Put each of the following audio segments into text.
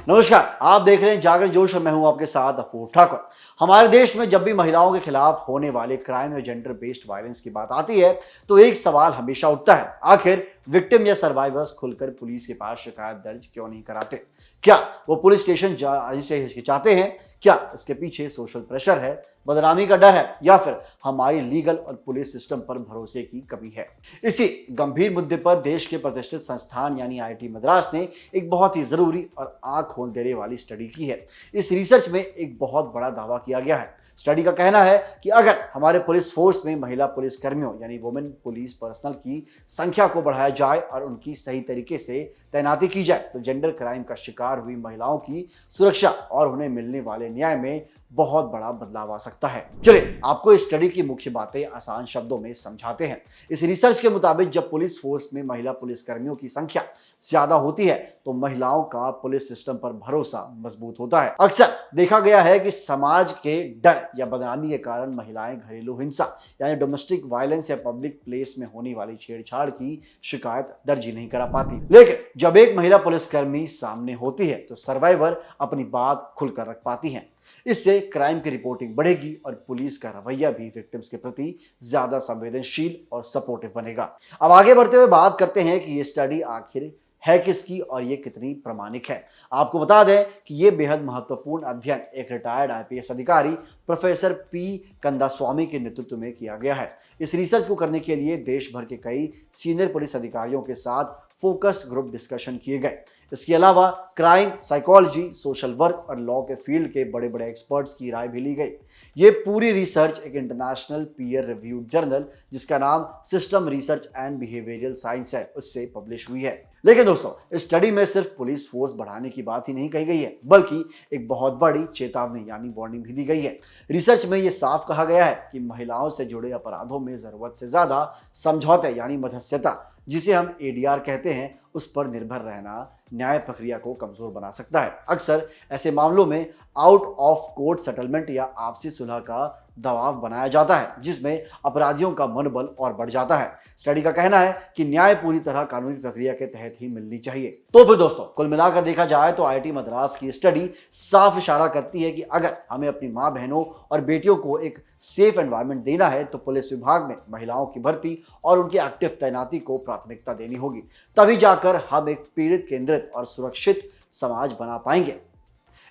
नमस्कार, आप देख रहे हैं जागरण जोश और मैं हूं आपके साथ अपूर्व ठाकुर। हमारे देश में जब भी महिलाओं के खिलाफ होने वाले क्राइम या जेंडर बेस्ड वायलेंस की बात आती है तो एक सवाल हमेशा उठता है, आखिर विक्टिम या सर्वाइवर्स खुलकर पुलिस के पास शिकायत दर्ज क्यों नहीं कराते? क्या वो पुलिस स्टेशन जाने से हिचकिचाते हैं? क्या इसके पीछे सोशल प्रेशर है, बदनामी का डर है, या फिर हमारी लीगल और पुलिस सिस्टम पर भरोसे की कमी है? इसी गंभीर मुद्दे पर देश के प्रतिष्ठित संस्थान यानी आईआईटी मद्रास ने एक बहुत ही जरूरी और आंख खोल देने वाली स्टडी की है। इस रिसर्च में एक बहुत बड़ा दावा किया गया है। स्टडी का कहना है कि अगर हमारे पुलिस फोर्स में महिला पुलिस कर्मियों यानी वुमेन पुलिस पर्सनल की संख्या को बढ़ाया जाए और उनकी सही तरीके से तैनाती की जाए तो जेंडर क्राइम का शिकार हुई महिलाओं की सुरक्षा और उन्हें मिलने वाले न्याय में बहुत बड़ा बदलाव आ सकता है। चलिए आपको इस स्टडी की मुख्य बातें आसान शब्दों में समझाते हैं। इस रिसर्च के मुताबिक जब पुलिस फोर्स में महिला पुलिस कर्मियों की संख्या ज्यादा होती है तो महिलाओं का पुलिस सिस्टम पर भरोसा मजबूत होता है। अक्सर देखा गया है कि समाज के डर या बदनामी के कारण महिलाएं घरेलू हिंसा यानी डोमेस्टिक वायलेंस या पब्लिक प्लेस में होने वाली छेड़छाड़ की शिकायत दर्ज नहीं करा पाती। लेकिन जब एक महिला पुलिसकर्मी सामने होती है तो सर्वाइवर अपनी बात खुलकर रख पाती हैं। इससे क्राइम की रिपोर्टिंग बढ़ेगी और पुलिस का रवैया भी विक्टिम्स के प्रति ज्यादा संवेदनशील और सपोर्टिव बनेगा। अब आगे बढ़ते हुए बात करते हैं कि ये स्टडी आखिर है किसकी और ये कितनी प्रामाणिक है। आपको बता दें कि ये बेहद महत्वपूर्ण अध्ययन एक रिटायर्ड आईपीएस अधिकारी प्रोफेसर पी कंदास्वामी के नेतृत्व में किया गया है। इस रिसर्च को करने के लिए देश भर के कई सीनियर पुलिस अधिकारियों के साथ फोकस ग्रुप डिस्कशन किए गए। इसके अलावा क्राइम साइकोलॉजी, सोशल वर्क और लॉ के फील्ड के बड़े बड़े एक्सपर्ट्स की राय भी ली गई। ये पूरी रिसर्च एक इंटरनेशनल पीयर रिव्यूड जर्नल जिसका नाम system research and behavioural science है उससे पब्लिश हुई है। लेकिन दोस्तों, इस स्टडी में सिर्फ पुलिस फोर्स बढ़ाने की बात ही नहीं कही गई है बल्कि एक बहुत बड़ी चेतावनी यानी वार्निंग भी दी गई है। रिसर्च में यह साफ कहा गया है कि महिलाओं से जुड़े अपराधों में जरूरत से ज्यादा समझौते यानी मध्यस्थता, जिसे हम एडीआर कहते हैं, उस पर निर्भर रहना न्याय प्रक्रिया को कमजोर बना सकता है। अक्सर ऐसे मामलों में आउट ऑफ कोर्ट सेटलमेंट या आपसी सुलह का दबाव बनाया जाता है जिसमें अपराधियों का मनोबल और बढ़ जाता है। स्टडी का कहना है कि न्याय पूरी तरह कानूनी प्रक्रिया के तहत ही मिलनी चाहिए। तो फिर दोस्तों, कुल मिलाकर देखा जाए तो आईआईटी मद्रास की स्टडी साफ इशारा करती है कि अगर हमें अपनी मां बहनों और बेटियों को एक सेफ एनवायरनमेंट देना है तो पुलिस विभाग में महिलाओं की भर्ती और उनकी एक्टिव तैनाती को प्राथमिकता देनी होगी। तभी जाकर हम एक पीड़ित केंद्रित और सुरक्षित समाज बना पाएंगे।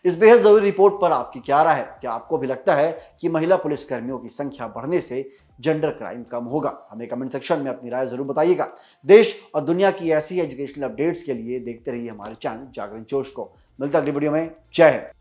इस बेहद जरूरी रिपोर्ट पर आपकी क्या राय है? क्या आपको भी लगता है कि महिला पुलिस कर्मियों की संख्या बढ़ने से जेंडर क्राइम कम होगा? हमें कमेंट सेक्शन में अपनी राय जरूर बताइएगा। देश और दुनिया की ऐसी एजुकेशनल अपडेट्स के लिए देखते रहिए हमारे चैनल जागरण जोश को। मिलता है अगली वीडियो में। जय हिंद।